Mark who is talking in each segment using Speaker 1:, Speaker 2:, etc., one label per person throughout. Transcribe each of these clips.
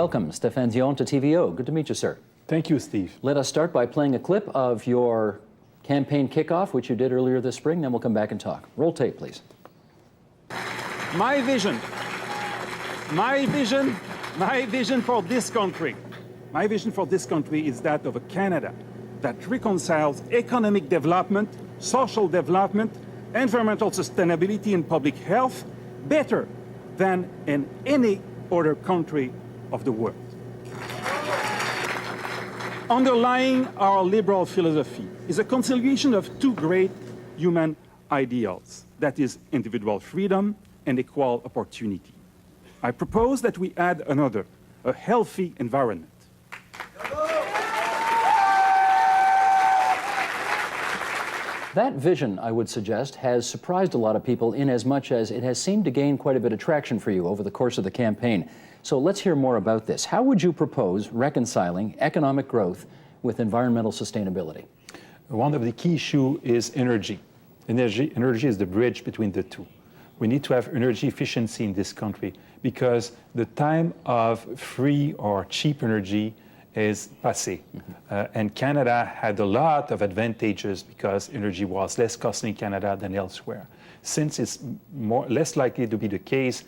Speaker 1: welcome Stephane Dion to TVO. Good to meet you, sir.
Speaker 2: Thank you, Steve.
Speaker 1: Let us start by playing a clip of your campaign kickoff, which you did earlier this spring, then we'll come back and talk. Roll tape, please.
Speaker 2: My vision for this country. My vision for this country is that of a Canada that reconciles economic development, social development, environmental sustainability, and public health better than in any other country of the world. Underlying our liberal philosophy is a conciliation of two great human ideals, that is individual freedom and equal opportunity. I propose that we add another, a healthy environment.
Speaker 1: That vision, I would suggest, has surprised a lot of people in as much as it has seemed to gain quite a bit of traction for you over the course of the campaign. So let's hear more about this. How would you propose reconciling economic growth with environmental sustainability?
Speaker 3: One of the key issues is energy. Energy is the bridge between the two. We need to have energy efficiency in this country because the time of free or cheap energy is passé. And Canada had a lot of advantages because energy was less costly in Canada than elsewhere. Since it's less likely to be the case,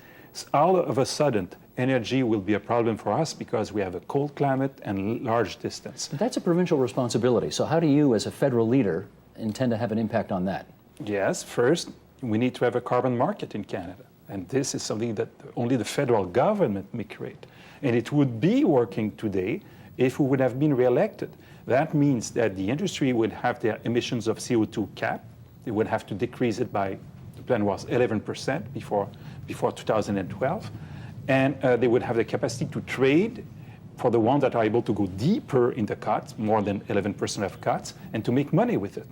Speaker 3: all of a sudden, energy will be a problem for us because we have a cold climate and large distance.
Speaker 1: But that's a provincial responsibility. So how do you, as a federal leader, intend to have an impact on that?
Speaker 3: Yes, first, we need to have a carbon market in Canada. And this is something that only the federal government may create. And it would be working today if we would have been re-elected. That means that the industry would have their emissions of CO2 cap. They would have to decrease it by, the plan was 11% before 2012. And they would have the capacity to trade for the ones that are able to go deeper in the cuts, more than 11% of cuts, and to make money with it.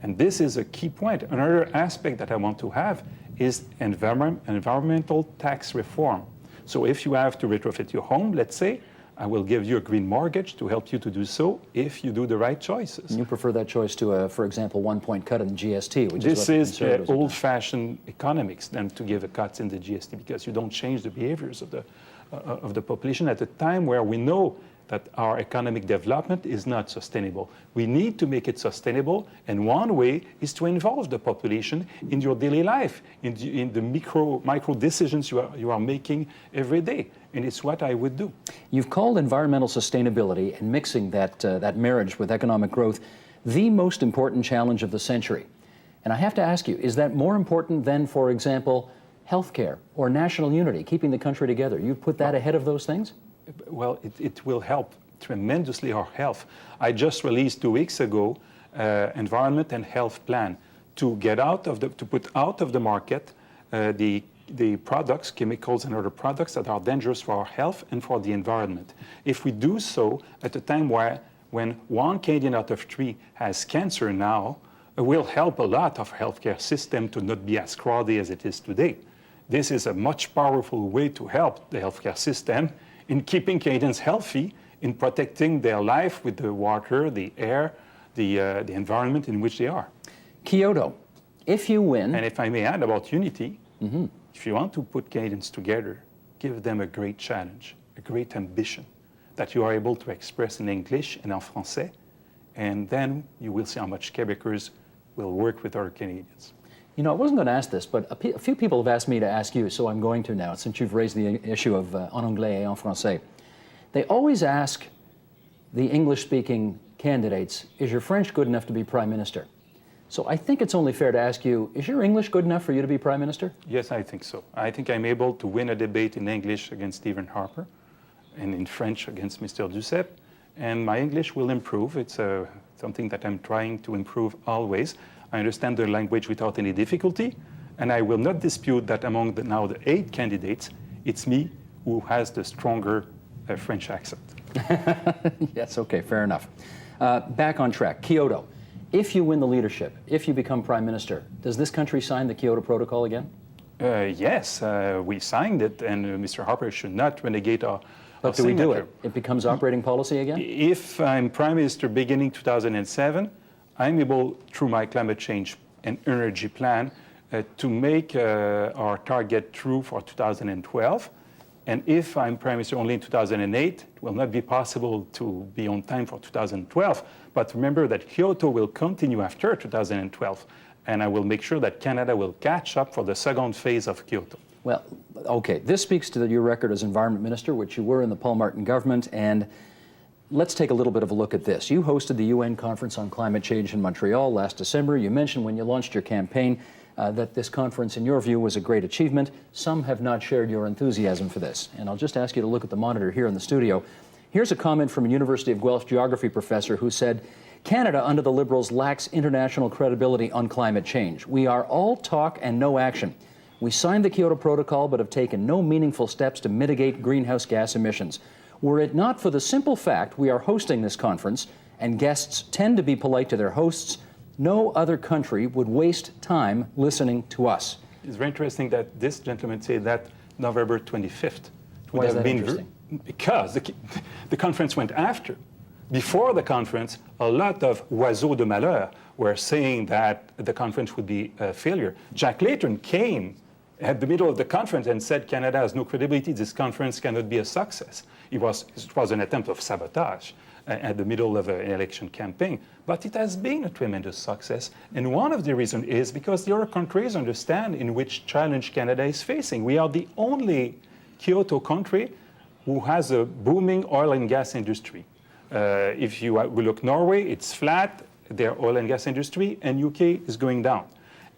Speaker 3: And this is a key point. Another aspect that I want to have is environmental tax reform. So if you have to retrofit your home, let's say, I will give you a green mortgage to help you to do so if you do the right choices.
Speaker 1: And you prefer that choice to, for example, 1-point cut in the GST, which
Speaker 3: this is old-fashioned economics than to give a cut in the GST because you don't change the behaviors of the population at a time where we know that our economic development is not sustainable. We need to make it sustainable, and one way is to involve the population in your daily life, in the micro decisions you are making every day, and it's what I would do.
Speaker 1: You've called environmental sustainability and mixing that marriage with economic growth the most important challenge of the century. And I have to ask you, is that more important than, for example, healthcare or national unity, keeping the country together? You put that ahead of those things?
Speaker 3: Well, it will help tremendously our health. I just released 2 weeks ago environment and health plan to put out of the market the products, chemicals and other products that are dangerous for our health and for the environment. If we do so at a time when 1 Canadian out of 3 has cancer now, it will help a lot of healthcare system to not be as crowded as it is today. This is a much powerful way to help the healthcare system in keeping Canadians healthy, in protecting their life with the water, the air, the environment in which they are.
Speaker 1: Kyoto, if you win...
Speaker 3: And if I may add about unity, if you want to put Canadians together, give them a great challenge, a great ambition that you are able to express in English and en français, and then you will see how much Quebecers will work with other Canadians.
Speaker 1: You know, I wasn't going to ask this, but a few people have asked me to ask you, so I'm going to now, since you've raised the issue of en anglais et en français. They always ask the English-speaking candidates, is your French good enough to be Prime Minister? So I think it's only fair to ask you, is your English good enough for you to be Prime Minister?
Speaker 3: Yes, I think so. I think I'm able to win a debate in English against Stephen Harper and in French against Mr. Duceppe, and my English will improve. It's something that I'm trying to improve always. I understand the language without any difficulty, and I will not dispute that among the 8 candidates, it's me who has the stronger French accent.
Speaker 1: Yes, okay, fair enough. Back on track, Kyoto. If you win the leadership, if you become Prime Minister, does this country sign the Kyoto Protocol again?
Speaker 3: Yes, we signed it, and Mr. Harper should not renegade our
Speaker 1: But do we do it? It becomes operating policy again?
Speaker 3: If I'm Prime Minister beginning 2007, I'm able, through my climate change and energy plan, to make our target true for 2012. And if I'm Prime Minister only in 2008, it will not be possible to be on time for 2012. But remember that Kyoto will continue after 2012. And I will make sure that Canada will catch up for the second phase of Kyoto.
Speaker 1: Well, okay, this speaks to your record as Environment Minister, which you were in the Paul Martin government, and let's take a little bit of a look at this. You hosted the UN Conference on Climate Change in Montreal last December. You mentioned when you launched your campaign that this conference, in your view, was a great achievement. Some have not shared your enthusiasm for this, and I'll just ask you to look at the monitor here in the studio. Here's a comment from a University of Guelph geography professor who said, Canada, under the Liberals, lacks international credibility on climate change. We are all talk and no action. We signed the Kyoto Protocol but have taken no meaningful steps to mitigate greenhouse gas emissions. Were it not for the simple fact we are hosting this conference and guests tend to be polite to their hosts, no other country would waste time listening to us.
Speaker 3: It's very interesting that this gentleman said that November 25th.
Speaker 1: Why is that interesting?
Speaker 3: Because the conference went after. Before the conference, a lot of oiseaux de malheur were saying that the conference would be a failure. Jack Layton came at the middle of the conference and said Canada has no credibility, this conference cannot be a success. It was an attempt of sabotage at the middle of an election campaign. But it has been a tremendous success. And one of the reasons is because the other countries understand in which challenge Canada is facing. We are the only Kyoto country who has a booming oil and gas industry. If you look Norway, it's flat, their oil and gas industry, and UK is going down.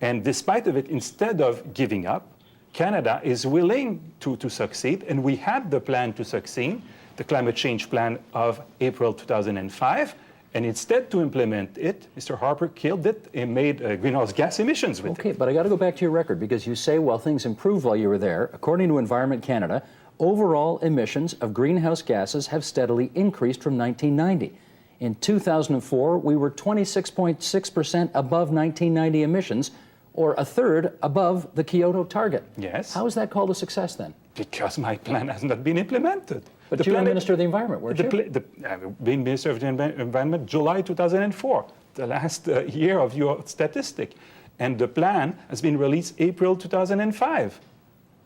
Speaker 3: And despite of it, instead of giving up, Canada is willing to succeed, and we had the plan to succeed, the climate change plan of April 2005, and instead to implement it, Mr. Harper killed it and made greenhouse gas emissions with it.
Speaker 1: Okay, but I got to go back to your record, because you say, well, things improved while you were there. According to Environment Canada, overall emissions of greenhouse gases have steadily increased from 1990. In 2004, we were 26.6% above 1990 emissions, or a third above the Kyoto target.
Speaker 3: Yes.
Speaker 1: How is that called a success then?
Speaker 3: Because my plan has not been implemented.
Speaker 1: But you were Minister of the Environment, weren't you?
Speaker 3: Being Minister of the Environment, July 2004, the last year of your statistic. And the plan has been released April 2005.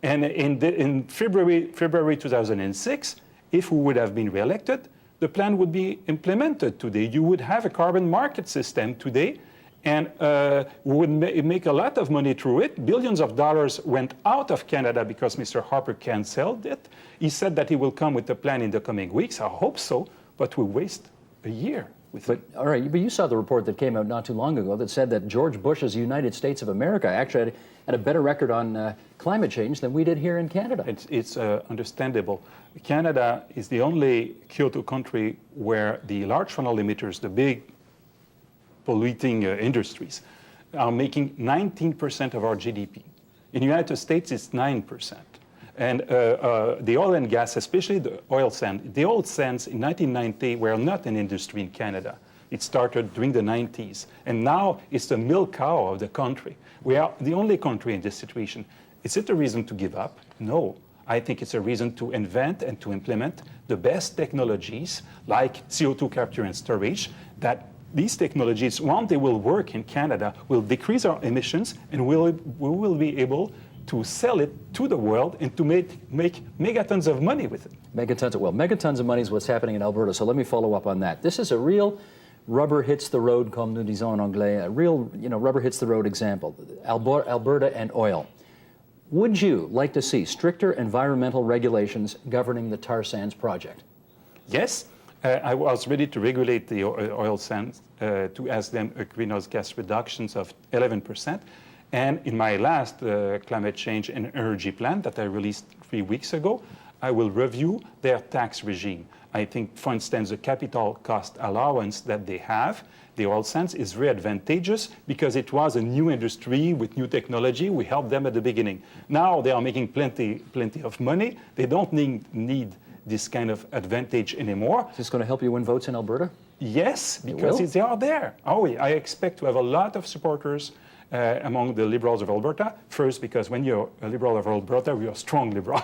Speaker 3: And in February 2006, if we would have been reelected, the plan would be implemented today. You would have a carbon market system today, and we would make a lot of money through it. Billions of dollars went out of Canada because Mr. Harper canceled it. He said that he will come with a plan in the coming weeks. I hope so, but we waste a year with it.
Speaker 1: All right, but you saw the report that came out not too long ago that said that George Bush's United States of America actually had a better record on climate change than we did here in Canada.
Speaker 3: It's understandable. Canada is the only Kyoto country where the large funnel emitters, the big polluting industries, are making 19% of our GDP. In the United States, it's 9%. And the oil and gas, especially the oil sands in 1990 were not an industry in Canada. It started during the 90s. And now it's the milk cow of the country. We are the only country in this situation. Is it a reason to give up? No. I think it's a reason to invent and to implement the best technologies like CO2 capture and storage, that these technologies, once they will work in Canada, will decrease our emissions, and we will be able to sell it to the world and to make megatons of money with it.
Speaker 1: Megatons of money is what's happening in Alberta, so let me follow up on that. This is a real rubber hits the road, comme nous disons en anglais, a real rubber hits the road example, Alberta and oil. Would you like to see stricter environmental regulations governing the tar sands project?
Speaker 3: Yes. I was ready to regulate the oil sands to ask them a greenhouse gas reductions of 11%. And in my last climate change and energy plan that I released 3 weeks ago, I will review their tax regime. I think, for instance, the capital cost allowance that they have, the oil sands, is very advantageous because it was a new industry with new technology. We helped them at the beginning. Now they are making plenty of money. They don't need this kind of advantage anymore.
Speaker 1: Is this going to help you win votes in Alberta?
Speaker 3: Yes, because they are there. I expect to have a lot of supporters among the Liberals of Alberta. First, because when you're a Liberal of Alberta, you're a strong Liberal.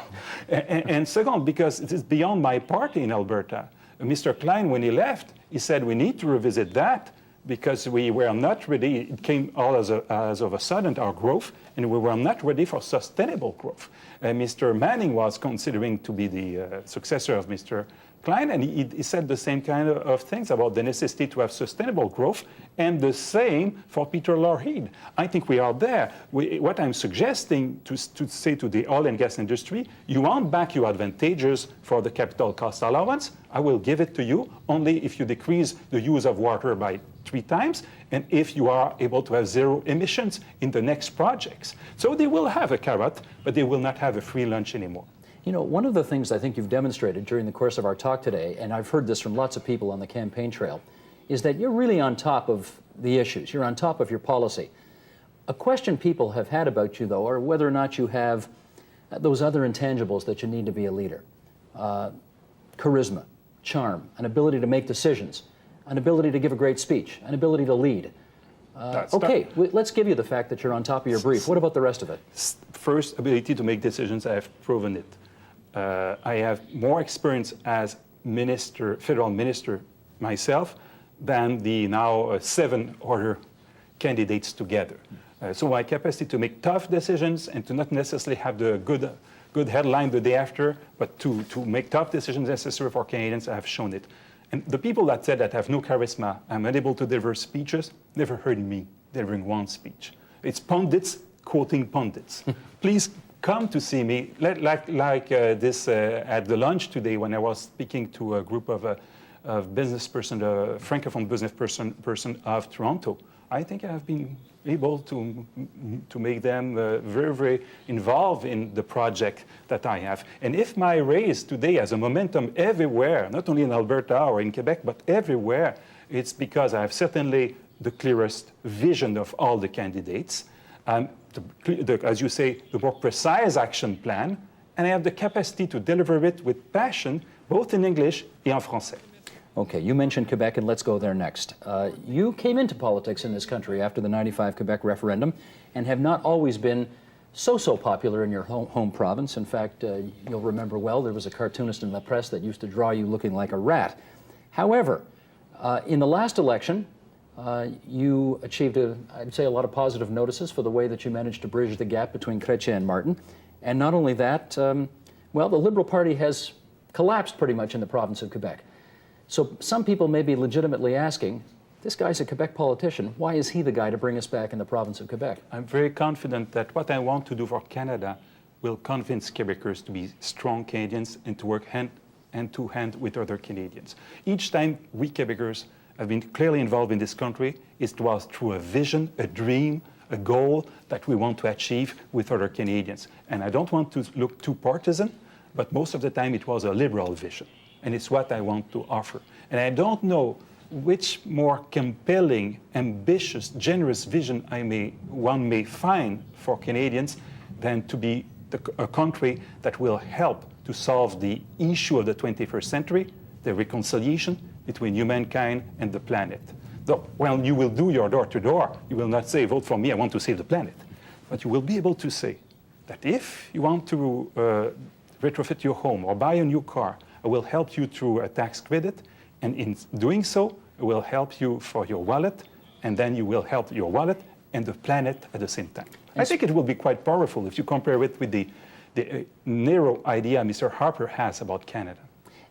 Speaker 3: and second, because it is beyond my party in Alberta. Mr. Klein, when he left, he said we need to revisit that, because we were not ready. It came all as of a sudden, our growth, and we were not ready for sustainable growth. Mr. Manning was considering to be the successor of Mr. Klein, and he said the same kind of things about the necessity to have sustainable growth, and the same for Peter Lougheed. I think we are there. What I'm suggesting to say to the oil and gas industry, you want back your advantages for the capital cost allowance, I will give it to you only if you decrease the use of water by 3 times, and if you are able to have 0 emissions in the next projects. So they will have a carrot, but they will not have a free lunch anymore.
Speaker 1: You know, one of the things I think you've demonstrated during the course of our talk today, and I've heard this from lots of people on the campaign trail, is that you're really on top of the issues. You're on top of your policy. A question people have had about you, though, are whether or not you have those other intangibles that you need to be a leader. Charisma, charm, an ability to make decisions, an ability to give a great speech, an ability to lead. Let's give you the fact that you're on top of your brief. What about the rest of it?
Speaker 3: First, ability to make decisions, I have proven it. I have more experience as minister, federal minister myself than the now 7 other candidates together. So my capacity to make tough decisions and to not necessarily have the good headline the day after, but to make tough decisions necessary for Canadians, I have shown it. And the people that said that I have no charisma, I'm unable to deliver speeches, never heard me delivering one speech. It's pundits quoting pundits. Please come to see me, like this at the lunch today when I was speaking to a group of business person, a francophone business person of Toronto. I think I have been able to make them very, very involved in the project that I have. And if my race today has a momentum everywhere, not only in Alberta or in Quebec, but everywhere, it's because I have certainly the clearest vision of all the candidates, as you say, the more precise action plan, and I have the capacity to deliver it with passion, both in English and en français.
Speaker 1: Okay, you mentioned Quebec, and let's go there next. You came into politics in this country after the '95 Quebec referendum and have not always been so popular in your home province. In fact, you'll remember well, there was a cartoonist in La Presse that used to draw you looking like a rat. However, in the last election, you achieved, I'd say, a lot of positive notices for the way that you managed to bridge the gap between Chrétien and Martin. And not only that, well, the Liberal Party has collapsed pretty much in the province of Quebec. So some people may be legitimately asking, this guy's a Quebec politician, why is he the guy to bring us back in the province of Quebec?
Speaker 3: I'm very confident that what I want to do for Canada will convince Quebecers to be strong Canadians and to work hand to hand with other Canadians. Each time we Quebecers have been clearly involved in this country, it was through a vision, a dream, a goal that we want to achieve with other Canadians. And I don't want to look too partisan, but most of the time it was a liberal vision. And it's what I want to offer. And I don't know which more compelling, ambitious, generous vision one may find for Canadians than to be a country that will help to solve the issue of the 21st century, the reconciliation between humankind and the planet. Though, when you will do your door-to-door, you will not say, vote for me, I want to save the planet. But you will be able to say that if you want to retrofit your home or buy a new car, I will help you through a tax credit, and in doing so, I will help you for your wallet, and then you will help your wallet and the planet at the same time. I think it will be quite powerful if you compare it with the narrow idea Mr. Harper has about Canada.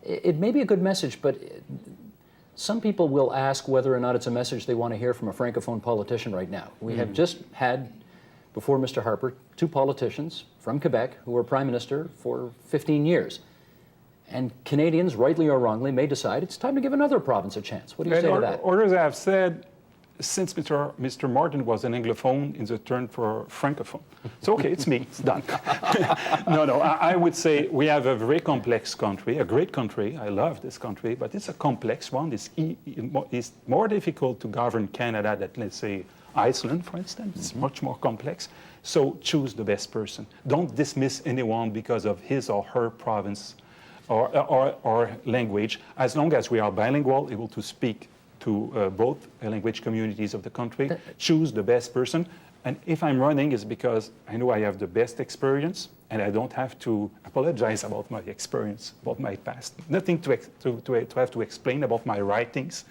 Speaker 1: It may be a good message, but some people will ask whether or not it's a message they want to hear from a Francophone politician right now. We have just had, before Mr. Harper, 2 politicians from Quebec who were Prime Minister for 15 years. And Canadians, rightly or wrongly, may decide it's time to give another province a chance. What do you say to that?
Speaker 3: Others have said, since Mr. Martin was an Anglophone, it's a turn for Francophone. So, okay, it's me, it's done. No, I would say we have a very complex country, a great country. I love this country, but it's a complex one. It's more difficult to govern Canada than, let's say, Iceland, for instance. It's much more complex. So choose the best person. Don't dismiss anyone because of his or her province or language, as long as we are bilingual, able to speak to both language communities of the country, choose the best person. And if I'm running, it's because I know I have the best experience, and I don't have to apologize about my experience, about my past. Nothing to have to explain about my writings.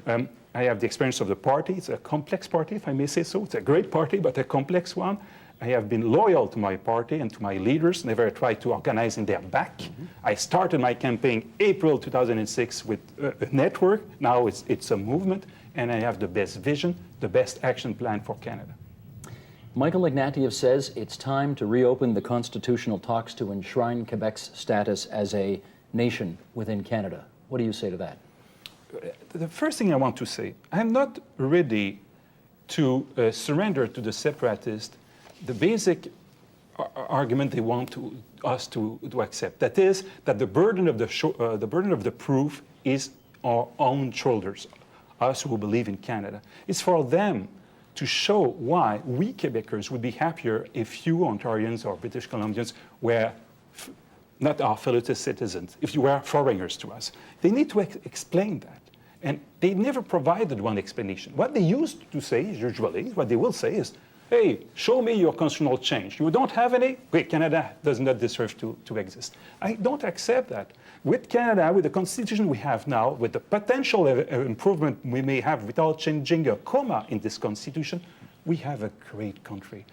Speaker 3: I have the experience of the party. It's a complex party, if I may say so. It's a great party, but a complex one. I have been loyal to my party and to my leaders, never tried to organize in their back. I started my campaign April 2006 with a network. Now it's a movement, and I have the best vision, the best action plan for Canada.
Speaker 1: Michael Ignatieff says it's time to reopen the constitutional talks to enshrine Quebec's status as a nation within Canada. What do you say to that?
Speaker 3: The first thing I want to say, I'm not ready to surrender to the separatists the basic argument they want us to accept. That is, that the burden of the proof is our own shoulders, us who believe in Canada. It's for them to show why we Quebecers would be happier if you Ontarians or British Columbians were not our fellow citizens, if you were foreigners to us. They need to explain that. And they never provided one explanation. What they used to say, usually, what they will say is, hey, show me your constitutional change. You don't have any? Great, Canada does not deserve to exist. I don't accept that. With Canada, with the constitution we have now, with the potential improvement we may have without changing a comma in this constitution, we have a great country,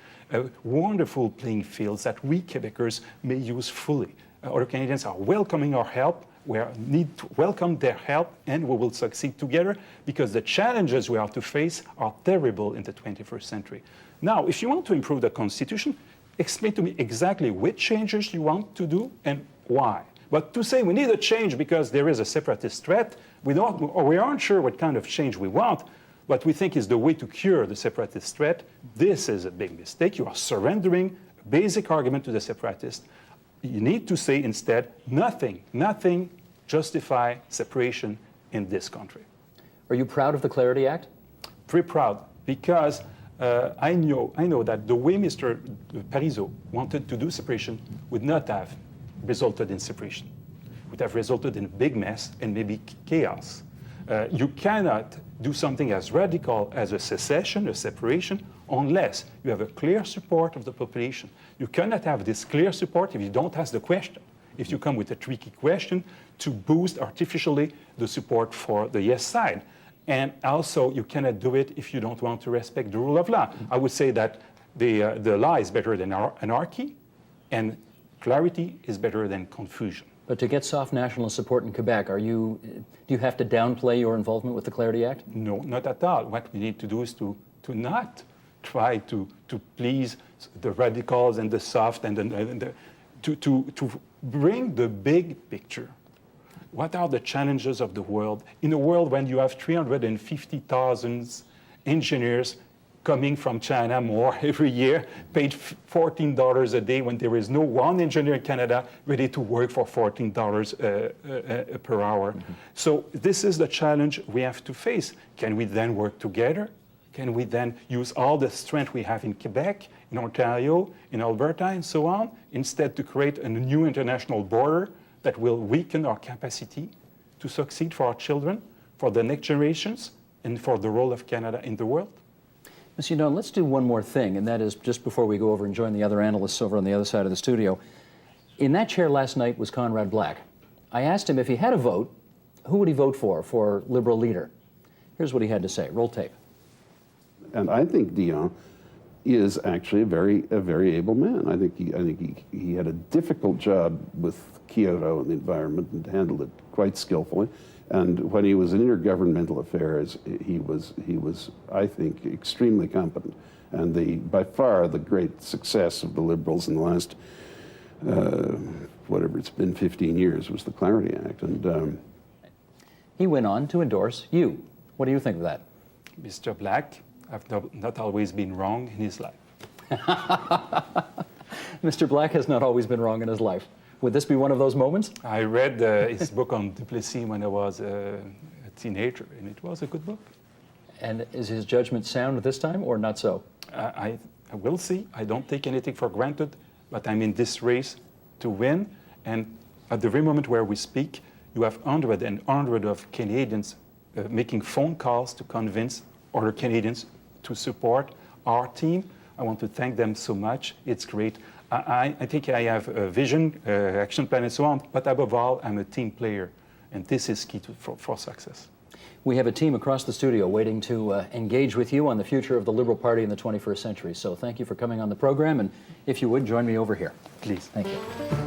Speaker 3: wonderful playing fields that we Quebecers may use fully. Other Canadians are welcoming our help. We need to welcome their help, and we will succeed together because the challenges we have to face are terrible in the 21st century. Now, if you want to improve the Constitution, explain to me exactly which changes you want to do and why. But to say we need a change because there is a separatist threat, we aren't sure what kind of change we want, what we think is the way to cure the separatist threat, this is a big mistake. You are surrendering a basic argument to the separatists. You need to say instead, nothing justify separation in this country.
Speaker 1: Are you proud of the Clarity Act?
Speaker 3: Pretty proud, because I know that the way Mr. Parizeau wanted to do separation would not have resulted in separation. It would have resulted in a big mess and maybe chaos. You cannot do something as radical as a secession, a separation, unless you have a clear support of the population. You cannot have this clear support if you don't ask the question. If you come with a tricky question to boost artificially the support for the yes side. And also, you cannot do it if you don't want to respect the rule of law. I would say that the law is better than anarchy, and clarity is better than confusion.
Speaker 1: But to get soft national support in Quebec, do you have to downplay your involvement with the Clarity Act?
Speaker 3: No, not at all. What we need to do is to not try to please the radicals and the soft and to bring the big picture. What are the challenges of the world? In a world when you have 350,000 engineers coming from China more every year, paid $14 a day when there is no one engineer in Canada ready to work for $14 per hour. Mm-hmm. So this is the challenge we have to face. Can we then work together? Can we then use all the strength we have in Quebec, in Ontario, in Alberta, and so on, instead to create a new international border that will weaken our capacity to succeed for our children, for the next generations, and for the role of Canada in the world?
Speaker 1: Monsieur Dion, let's do one more thing, and that is just before we go over and join the other analysts over on the other side of the studio. In that chair last night was Conrad Black. I asked him if he had a vote, who would he vote for Liberal leader? Here's what he had to say. Roll tape.
Speaker 4: And I think Dion is actually a very able man. I think he had a difficult job with Kyoto and the environment and handled it quite skillfully. And when he was in intergovernmental affairs, he was, I think, extremely competent. And by far the great success of the Liberals in the last, whatever it's been, 15 years was the Clarity Act. And
Speaker 3: He went on to endorse you. What do you think of that?
Speaker 2: Mr. Black, I've not always been wrong in his life.
Speaker 1: Mr. Black has not always been wrong in his life. Would this be one of those moments?
Speaker 2: I read his book on Duplessis when I was a teenager, and it was a good book.
Speaker 1: And is his judgment sound this time, or not so?
Speaker 2: I will see. I don't take anything for granted, but I'm in this race to win. And at the very moment where we speak, you have hundreds and hundreds of Canadians making phone calls to convince other Canadians to support our team. I want to thank them so much. It's great. I think I have a vision, action plan, and so on, but above all, I'm a team player, and this is key for success.
Speaker 1: We have a team across the studio waiting to engage with you on the future of the Liberal Party in the 21st century. So thank you for coming on the program, and if you would, join me over here.
Speaker 3: Please.
Speaker 1: Thank you.